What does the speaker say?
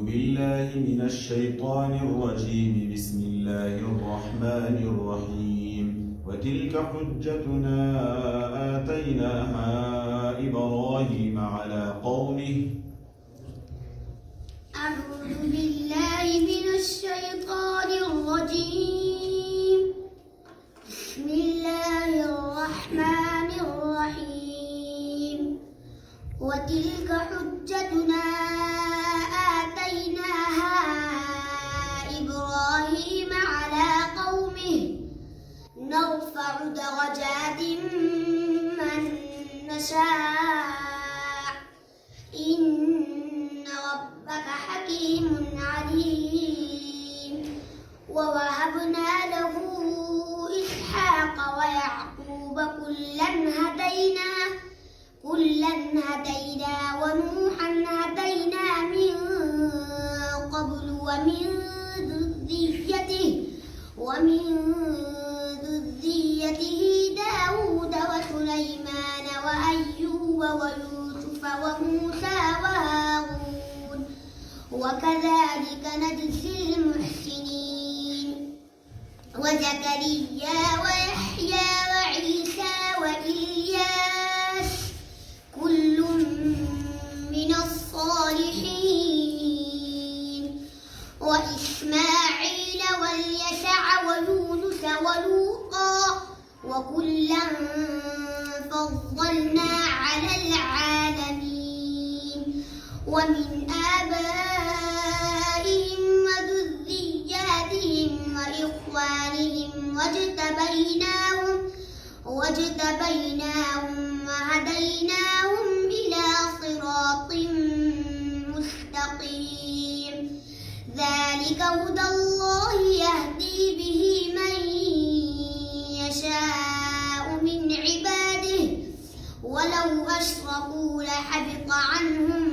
بالله من الشيطان الرجيم. بسم الله الرحمن الرحيم. وتلك حجتنا آتيناها إبراهيم على قومه. أعوذ بالله من الشيطان الرجيم. بسم الله الرحمن الرحيم. وتلك حجتنا آتيناها إبراهيم على قومه نرفع درجات من نشاء إن ربك حكيم عليم. ووهبنا له إسحاق ويعقوب كلا هدينا ونوحا هدينا من قبل ومن ذريته داود وسليمان وأيوب ويوسف وموسى وهارون وكذلك نجزي المحسنين. وزكريا ويحيى وعيسى وإلياس كل من الصالحين. وإسماعيل واليسع ويونس ولوطا وكلا فضلنا على العالمين. ومن آبائهم وذرياتهم وإخوانهم واجتبيناهم وهديناهم إلى صراط مستقيم. ذلك هدى الله يهدي به من يشاء من عباده ولو أشركوا لحبط عنهم